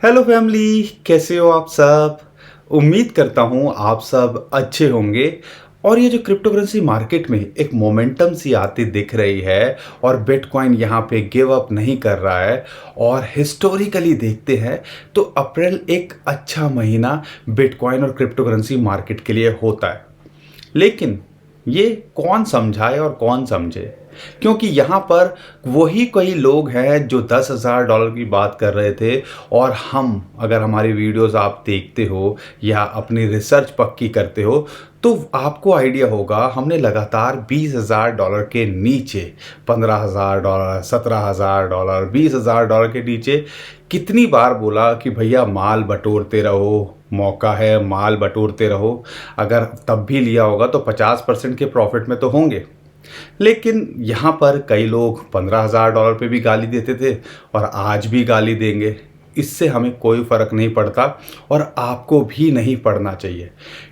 Hello family, कैसे हो आप सब। उम्मीद करता हूँ आप सब अच्छे होंगे। और ये जो क्रिप्टो करेंसी मार्केट में एक मोमेंटम सी आती दिख रही है और बिटकॉइन यहाँ पे गिव अप नहीं कर रहा है। और हिस्टोरिकली देखते हैं तो अप्रैल एक अच्छा महीना बिटकॉइन और क्रिप्टो करेंसी मार्केट के लिए होता है। लेकिन ये कौन समझाए और कौन समझे, क्योंकि यहाँ पर वही कई लोग हैं जो $10,000 की बात कर रहे थे। और हम, अगर हमारी वीडियोस आप देखते हो या अपनी रिसर्च पक्की करते हो तो आपको आइडिया होगा हमने लगातार $20,000 के नीचे, $15,000, $17,000, $20,000 के नीचे कितनी बार बोला कि भैया माल बटोरते रहो, मौका है माल बटोरते रहो। अगर तब भी लिया होगा तो 50% के प्रॉफिट में तो होंगे। लेकिन यहाँ पर कई लोग $15,000 पे भी गाली देते थे और आज भी गाली देंगे। इससे हमें कोई फ़र्क नहीं पड़ता और आपको भी नहीं पड़ना चाहिए,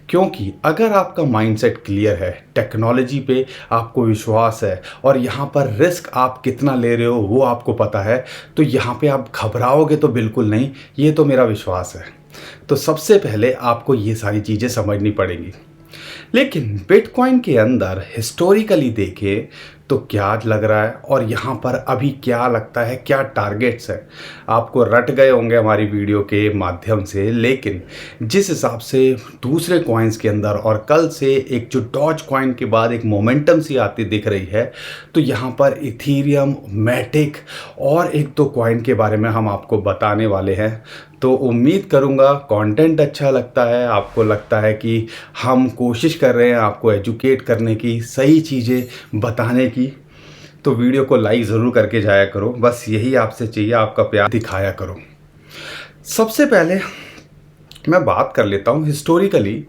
क्योंकि अगर आपका माइंडसेट क्लियर है, टेक्नोलॉजी पे आपको विश्वास है और यहाँ पर रिस्क आप कितना ले रहे हो वो आपको पता है, तो यहाँ पे आप घबराओगे तो बिल्कुल नहीं, ये तो मेरा विश्वास है। तो सबसे पहले आपको ये सारी चीज़ें समझनी पड़ेंगी। लेकिन बिटकॉइन के अंदर हिस्टोरिकली देखें तो क्या लग रहा है और यहाँ पर अभी क्या लगता है, क्या टारगेट्स है, आपको रट गए होंगे हमारी वीडियो के माध्यम से। लेकिन जिस हिसाब से दूसरे कॉइन्स के अंदर और कल से एक जो डॉज कॉइन के बाद एक मोमेंटम सी आती दिख रही है, तो यहाँ पर इथीरियम, मैटिक और एक दो कॉइन के बारे में हम आपको बताने वाले हैं। तो उम्मीद करूँगा कंटेंट अच्छा लगता है, आपको लगता है कि हम कोशिश कर रहे हैं आपको एजुकेट करने की, सही चीज़ें बताने की। तो वीडियो को लाइक ज़रूर करके जाया करो, बस यही आपसे चाहिए, आपका प्यार दिखाया करो। सबसे पहले मैं बात कर लेता हूँ हिस्टोरिकली,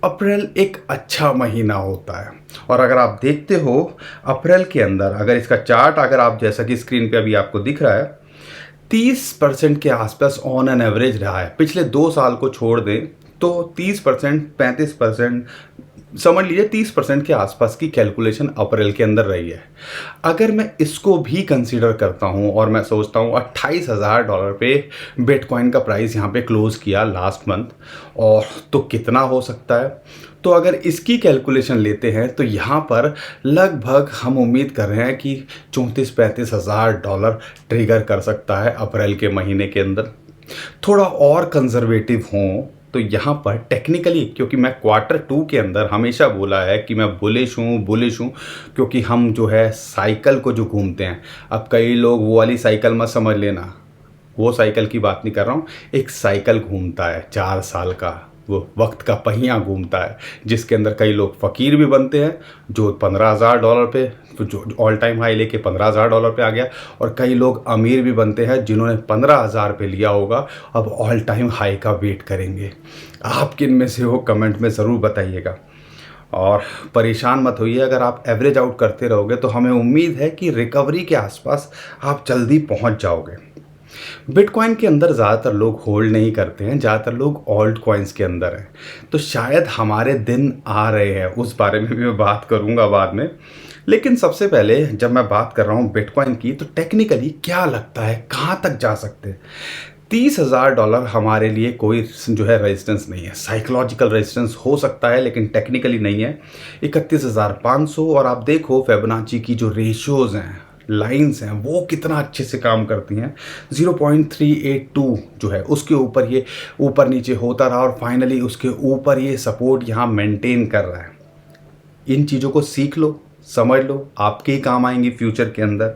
अप्रैल एक अच्छा महीना होता है। और अगर आप देखते हो अप्रैल के अंदर, अगर इसका चार्ट अगर आप, जैसा कि स्क्रीन पे अभी आपको दिख रहा है, 30% के आसपास ऑन एन एवरेज रहा है। पिछले 2 साल को छोड़ दें तो 30%, 35%, समझ लीजिए 30% के आसपास की कैलकुलेशन अप्रैल के अंदर रही है। अगर मैं इसको भी कंसीडर करता हूँ और मैं सोचता हूँ $28,000 पे बिटकॉइन का प्राइस यहाँ पे क्लोज किया लास्ट मंथ, और तो कितना हो सकता है। तो अगर इसकी कैलकुलेशन लेते हैं तो यहाँ पर लगभग हम उम्मीद कर रहे हैं कि 34-35 हज़ार $35,000 ट्रिगर कर सकता है अप्रैल के महीने के अंदर। थोड़ा और कंजर्वेटिव हों तो यहाँ पर टेक्निकली, क्योंकि मैं Q2 के अंदर हमेशा बोला है कि मैं बुलिश हूँ, क्योंकि हम जो है साइकिल को जो घूमते हैं, अब कई लोग वो वाली साइकिल मत समझ लेना, वो साइकिल की बात नहीं कर रहा हूँ। एक साइकिल घूमता है 4 साल का, वो वक्त का पहिया घूमता है, जिसके अंदर कई लोग फ़कीर भी बनते हैं जो $15,000 पे, जो ऑल टाइम हाई लेके $15,000 पे आ गया, और कई लोग अमीर भी बनते हैं जिन्होंने 15,000 पे लिया होगा, अब ऑल टाइम हाई का वेट करेंगे। आप किन में से हो, कमेंट में ज़रूर बताइएगा। और परेशान मत होइए, अगर आप एवरेज आउट करते रहोगे तो हमें उम्मीद है कि रिकवरी के आसपास आप जल्दी पहुंच जाओगे। बिटकॉइन के अंदर ज़्यादातर लोग होल्ड नहीं करते हैं, ज़्यादातर लोग ऑल्ट कॉइन्स के अंदर हैं। तो शायद हमारे दिन आ रहे हैं, उस बारे में भी मैं बात करूंगा बाद में। लेकिन सबसे पहले जब मैं बात कर रहा हूँ बिटकॉइन की, तो टेक्निकली क्या लगता है कहाँ तक जा सकते हैं। $30,000 हमारे लिए कोई जो है रेजिस्टेंस नहीं है। साइकोलॉजिकल रेजिस्टेंस हो सकता है लेकिन टेक्निकली नहीं है। 31,500, और आप देखो फिबोनाची की जो रेशियोज हैं, लाइंस हैं, वो कितना अच्छे से काम करती हैं। 0.382 जो है उसके ऊपर ये ऊपर नीचे होता रहा और फाइनली उसके ऊपर ये सपोर्ट यहाँ मेंटेन कर रहा है। इन चीज़ों को सीख लो, समझ लो, आपके ही काम आएंगी फ्यूचर के अंदर।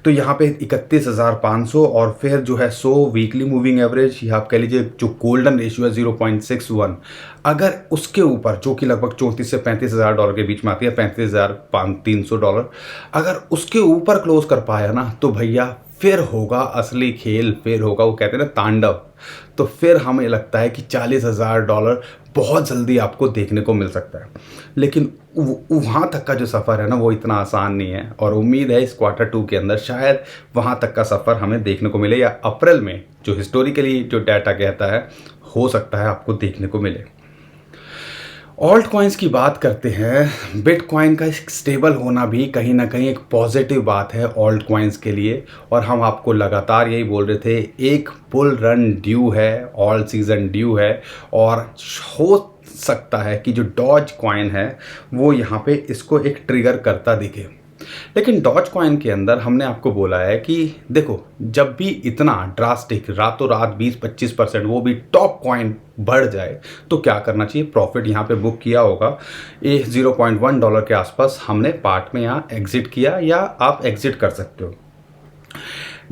तो यहाँ पे 31,500, और फिर जो है 100 वीकली मूविंग एवरेज, या आप कह लीजिए जो गोल्डन रेशियो है 0.61, अगर उसके ऊपर, जो कि लगभग 34 से $35,000 के बीच में आती है, $35,300, अगर उसके ऊपर क्लोज कर पाया ना, तो भैया फिर होगा असली खेल, फिर होगा, वो कहते हैं ना तांडव। तो फिर हमें लगता है कि $40,000 बहुत जल्दी आपको देखने को मिल सकता है। लेकिन वहाँ तक का जो सफ़र है ना, वो इतना आसान नहीं है, और उम्मीद है इस Q2 के अंदर शायद वहाँ तक का सफ़र हमें देखने को मिले, या अप्रैल में जो हिस्टोरिकली जो डाटा कहता है, हो सकता है आपको देखने को मिले। ऑल्ट कॉइन्स की बात करते हैं। बिटकॉइन का स्टेबल होना भी कहीं ना कहीं एक पॉजिटिव बात है ऑल्ट कॉइन्स के लिए, और हम आपको लगातार यही बोल रहे थे, एक बुल रन ड्यू है, ऑल सीजन ड्यू है, और हो सकता है कि जो डॉज कॉइन है वो यहाँ पे इसको एक ट्रिगर करता दिखे। लेकिन डॉज कॉइन के अंदर हमने आपको बोला है कि देखो, जब भी इतना ड्रास्टिक रातों रात 20-25% वो भी टॉप कॉइन बढ़ जाए तो क्या करना चाहिए। प्रॉफिट यहाँ पे बुक किया होगा, ये $0.1 के आसपास हमने पार्ट में यहाँ एग्जिट किया, या आप एग्जिट कर सकते हो।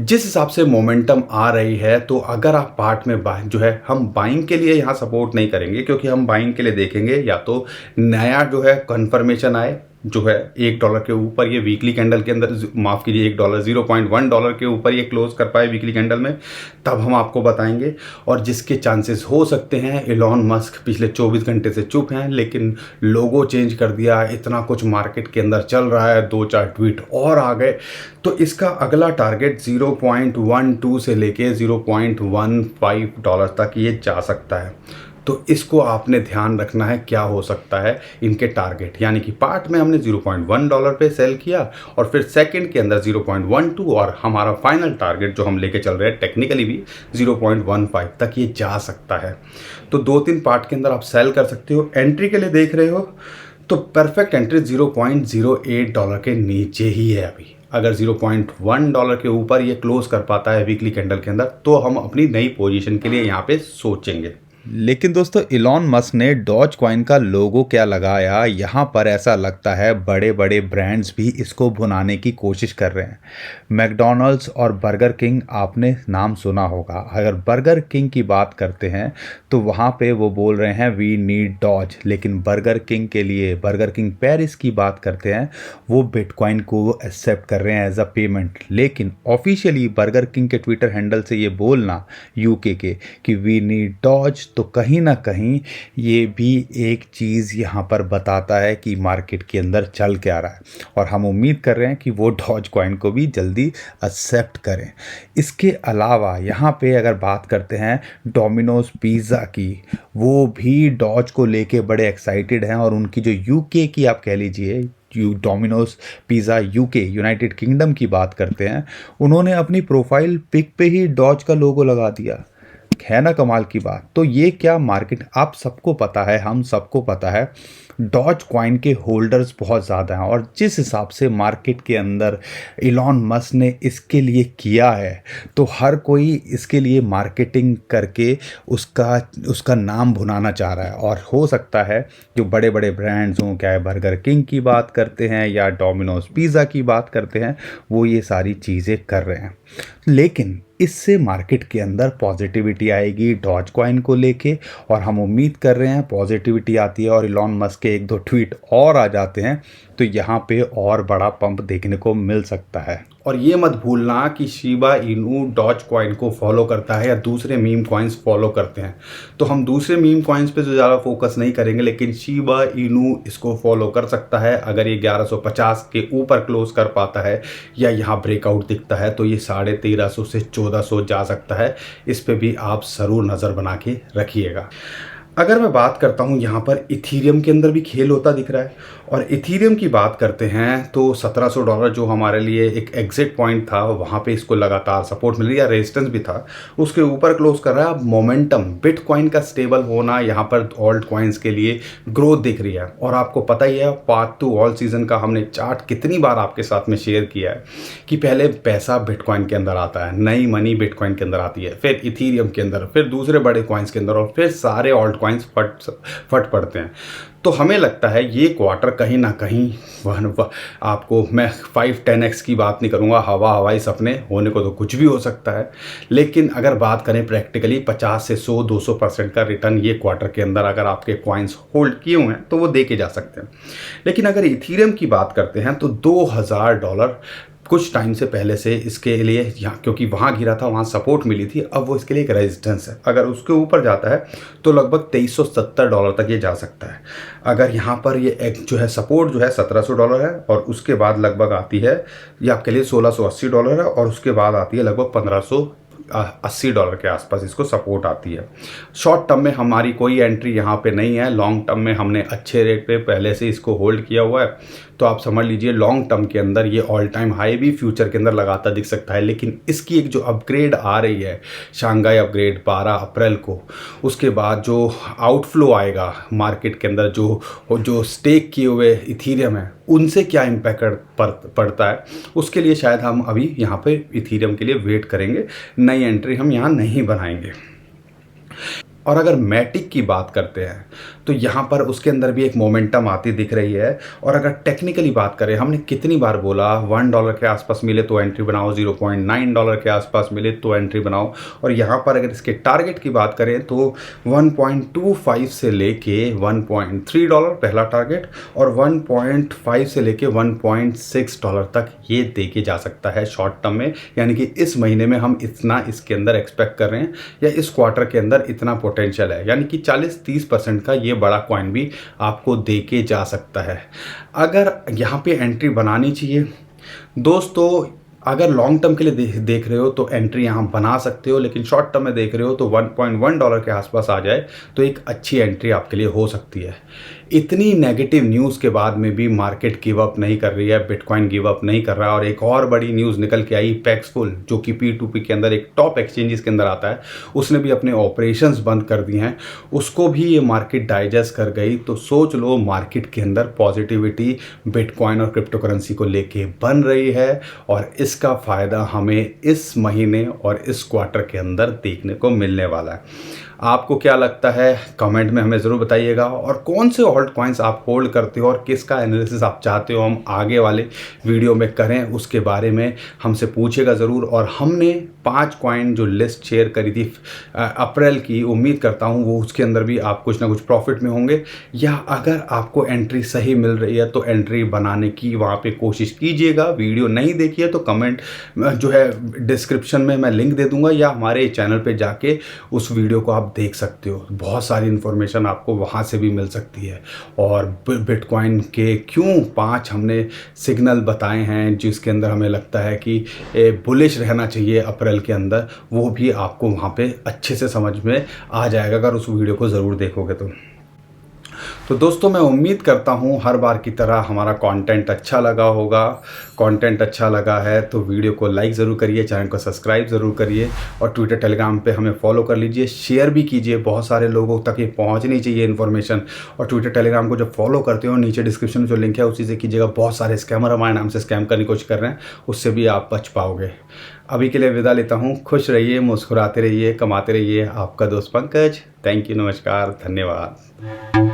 जिस हिसाब से मोमेंटम आ रही है, तो अगर आप पार्ट में बाय जो है, हम बाइंग के लिए यहाँ सपोर्ट नहीं करेंगे, क्योंकि हम बाइंग के लिए देखेंगे या तो नया जो है कंफर्मेशन आए जो है $1 के ऊपर, ये वीकली कैंडल के अंदर, माफ़ कीजिए $1 $0.1 के ऊपर ये क्लोज कर पाए वीकली कैंडल में, तब हम आपको बताएंगे। और जिसके चांसेस हो सकते हैं, इलॉन मस्क पिछले 24 घंटे से चुप हैं, लेकिन लोगो चेंज कर दिया, इतना कुछ मार्केट के अंदर चल रहा है, 2-4 ट्वीट और आ गए, तो इसका अगला टारगेट 0.12 से लेके $0.15 तक ये जा सकता है। तो इसको आपने ध्यान रखना है, क्या हो सकता है इनके टारगेट। यानी कि पार्ट में हमने $0.1 पे सेल किया, और फिर सेकंड के अंदर 0.12, और हमारा फाइनल टारगेट जो हम लेके चल रहे हैं टेक्निकली भी 0.15 तक ये जा सकता है। तो 2-3 पार्ट के अंदर आप सेल कर सकते हो। एंट्री के लिए देख रहे हो तो परफेक्ट एंट्री $0.08 के नीचे ही है अभी। अगर $0.1 के ऊपर ये क्लोज कर पाता है वीकली कैंडल के अंदर, तो हम अपनी नई पोजीशन के लिए यहाँ पे सोचेंगे। लेकिन दोस्तों, इलॉन मस्क ने डॉज कॉइन का लोगो क्या लगाया, यहाँ पर ऐसा लगता है बड़े बड़े ब्रांड्स भी इसको भुनाने की कोशिश कर रहे हैं। मैकडॉनल्ड्स और बर्गर किंग आपने नाम सुना होगा। अगर बर्गर किंग की बात करते हैं तो वहाँ पे वो बोल रहे हैं वी नीड डॉज, लेकिन बर्गर किंग के लिए, बर्गर किंग पेरिस की बात करते हैं, वो बिटकॉइन को एक्सेप्ट कर रहे हैं एज अ पेमेंट। लेकिन ऑफिशियली बर्गर किंग के ट्विटर हैंडल से ये बोलना यूके के कि वी नीड डॉज, तो कहीं ना कहीं ये भी एक चीज़ यहाँ पर बताता है कि मार्केट के अंदर चल क्या रहा है, और हम उम्मीद कर रहे हैं कि वो डॉज कॉइन को भी जल्दी एक्सेप्ट करें। इसके अलावा यहाँ पे अगर बात करते हैं डोमिनोज पिज़्ज़ा की, वो भी डॉज को लेके बड़े एक्साइटेड हैं, और उनकी जो यूके की आप कह लीजिए, Domino's pizza UK United kingdom की बात करते हैं, उन्होंने अपनी प्रोफाइल पिक पे ही डॉज का लोगो लगा दिया। है ना कमाल की बात। तो ये क्या मार्केट, आप सबको पता है, हम सबको पता है, डॉज कॉइन के होल्डर्स बहुत ज़्यादा हैं, और जिस हिसाब से मार्केट के अंदर इलॉन मस्क ने इसके लिए किया है, तो हर कोई इसके लिए मार्केटिंग करके उसका नाम भुनाना चाह रहा है। और हो सकता है जो बड़े बड़े ब्रांड्स हों, क्या है बर्गर किंग की बात करते हैं या डोमिनोज पिज़्ज़ा की बात करते हैं, वो ये सारी चीज़ें कर रहे हैं। लेकिन इससे मार्केट के अंदर पॉजिटिविटी आएगी डॉज कॉइन को लेके, और हम उम्मीद कर रहे हैं पॉजिटिविटी आती है और इलॉन मस्क के 1-2 ट्वीट और आ जाते हैं, तो यहाँ पे और बड़ा पंप देखने को मिल सकता है। और ये मत भूलना कि शिबा इनू डॉज कॉइन को फॉलो करता है या दूसरे मीम कॉइन्स फॉलो करते हैं। तो हम दूसरे मीम कॉइन्स पे तो ज़्यादा फोकस नहीं करेंगे, लेकिन शिबा इनू इसको फॉलो कर सकता है। अगर ये 1150 के ऊपर क्लोज कर पाता है या यहाँ ब्रेकआउट दिखता है, तो ये 1350 से 1400 जा सकता है। इस पे भी आप ज़रूर नज़र बना के रखिएगा। अगर मैं बात करता हूँ, यहाँ पर इथीरियम के अंदर भी खेल होता दिख रहा है, और इथीरियम की बात करते हैं तो $1700 जो हमारे लिए एक एग्जिट पॉइंट था, वहाँ पे इसको लगातार सपोर्ट मिल रही है, रेजिस्टेंस भी था, उसके ऊपर क्लोज कर रहा है। अब मोमेंटम, बिटकॉइन का स्टेबल होना यहाँ पर ऑल्ट कॉइन्स के लिए ग्रोथ दिख रही है। और आपको पता ही है, पाथ टू ऑल सीजन का हमने चार्ट कितनी बार आपके साथ में शेयर किया है कि पहले पैसा बिटकॉइन के अंदर आता है, नई मनी बिटकॉइन के अंदर आती है, फिर इथीरियम के अंदर, फिर दूसरे बड़े कॉइन्स के अंदर, और फिर सारे ऑल्ट कॉइन्स फट पड़ते हैं। तो हमें लगता है ये क्वार्टर कहीं ना कहीं आपको, मैं 5-10x की बात नहीं करूँगा, हवाई सपने होने को तो कुछ भी हो सकता है, लेकिन अगर बात करें प्रैक्टिकली 50 से 100-200% का रिटर्न ये क्वार्टर के अंदर अगर आपके कॉइन्स होल्ड किए हुए हैं तो वो दे के जा सकते हैं। लेकिन अगर इथीरियम की बात करते हैं तो $2000 कुछ टाइम से पहले से इसके लिए यहाँ, क्योंकि वहाँ गिरा था, वहाँ सपोर्ट मिली थी, अब वो इसके लिए एक रेजिस्टेंस है। अगर उसके ऊपर जाता है तो लगभग $2370 तक ये जा सकता है। अगर यहाँ पर ये एक जो है सपोर्ट जो है $1700 है, और उसके बाद लगभग आती है ये आपके लिए $1680 है, और उसके बाद आती है लगभग $80 के आसपास इसको सपोर्ट आती है। शॉर्ट टर्म में हमारी कोई एंट्री यहाँ पे नहीं है। लॉन्ग टर्म में हमने अच्छे रेट पे पहले से इसको होल्ड किया हुआ है, तो आप समझ लीजिए लॉन्ग टर्म के अंदर ये ऑल टाइम हाई भी फ्यूचर के अंदर लगाता दिख सकता है। लेकिन इसकी एक जो अपग्रेड आ रही है, शंघाई अपग्रेड 12 अप्रैल को, उसके बाद जो आउटफ्लो आएगा मार्केट के अंदर, जो स्टेक किए हुए इथीरियम है उनसे क्या इम्पैक्ट पड़ता है, उसके लिए शायद हम अभी यहाँ पे इथीरियम के लिए वेट करेंगे। नई एंट्री हम यहाँ नहीं बनाएंगे। और अगर मैटिक की बात करते हैं तो यहाँ पर उसके अंदर भी एक मोमेंटम आती दिख रही है। और अगर टेक्निकली बात करें, हमने कितनी बार बोला $1 के आसपास मिले तो एंट्री बनाओ, $0.9 के आसपास मिले तो एंट्री बनाओ। और यहाँ पर अगर इसके टारगेट की बात करें तो 1.25 से लेके $1.3 पहला टारगेट, और 1.5 से लेके $1.6 तक ये देके जा सकता है शॉर्ट टर्म में। यानी कि इस महीने में हम इतना इसके अंदर एक्सपेक्ट कर रहे हैं, या इस क्वार्टर के अंदर इतना पोटेंशियल है। यानी कि 40-30% का ये बड़ा कॉइन भी आपको देके जा सकता है। अगर यहाँ पे एंट्री बनानी चाहिए दोस्तों, अगर लॉन्ग टर्म के लिए देख रहे हो तो एंट्री यहाँ बना सकते हो, लेकिन शॉर्ट टर्म में देख रहे हो तो $1.1 के आसपास आ जाए तो एक अच्छी एंट्री आपके लिए हो सकती है। इतनी नेगेटिव न्यूज़ के बाद में भी मार्केट गिव अप नहीं कर रही है, बिटकॉइन गिव अप नहीं कर रहा है। और एक और बड़ी न्यूज़ निकल के आई, पैक्सफुल जो कि P2P के अंदर एक टॉप एक्सचेंजेस के अंदर आता है, उसने भी अपने ऑपरेशंस बंद कर दिए हैं। उसको भी ये मार्केट डाइजेस्ट कर गई। तो सोच लो मार्केट के अंदर पॉजिटिविटी बिटकॉइन और क्रिप्टो करेंसी को लेके बन रही है, और इसका फ़ायदा हमें इस महीने और इस क्वार्टर के अंदर देखने को मिलने वाला है। आपको क्या लगता है कमेंट में हमें ज़रूर बताइएगा। और कौन से ऑल्ट कॉइन्स आप होल्ड करते हो और किसका एनालिसिस आप चाहते हो हम आगे वाले वीडियो में करें, उसके बारे में हमसे पूछेगा ज़रूर। और हमने 5 कॉइन जो लिस्ट शेयर करी थी अप्रैल की, उम्मीद करता हूँ वो उसके अंदर भी आप कुछ ना कुछ प्रॉफिट में होंगे, या अगर आपको एंट्री सही मिल रही है तो एंट्री बनाने की वहाँ पे कोशिश कीजिएगा। वीडियो नहीं देखी है तो कमेंट जो है डिस्क्रिप्शन में मैं लिंक दे दूँगा, या हमारे चैनल पे जाके उस वीडियो को आप देख सकते हो। बहुत सारी इन्फॉर्मेशन आपको वहाँ से भी मिल सकती है। और बिटकॉइन के क्यों 5 हमने सिग्नल बताए हैं जिसके अंदर हमें लगता है कि बुलिश रहना चाहिए अप्रैल के अंदर, वो भी आपको वहाँ पे अच्छे से समझ में आ जाएगा अगर उस वीडियो को ज़रूर देखोगे तो दोस्तों मैं उम्मीद करता हूँ हर बार की तरह हमारा कंटेंट अच्छा लगा होगा। कंटेंट अच्छा लगा है तो वीडियो को लाइक ज़रूर करिए, चैनल को सब्सक्राइब ज़रूर करिए, और ट्विटर टेलीग्राम पे हमें फॉलो कर लीजिए, शेयर भी कीजिए। बहुत सारे लोगों तक ये पहुँचनी चाहिए इन्फॉर्मेशन। और ट्विटर टेलीग्राम को जब फॉलो करते हो, नीचे डिस्क्रिप्शन में जो लिंक है उसी से कीजिएगा। बहुत सारे स्कैमर हमारे नाम से स्कैम करने की कोशिश कर रहे हैं, उससे भी आप बच पाओगे। अभी के लिए विदा लेता हूँ। खुश रहिए, मुस्कुराते रहिए, कमाते रहिए। आपका दोस्त पंकज। थैंक यू, नमस्कार, धन्यवाद।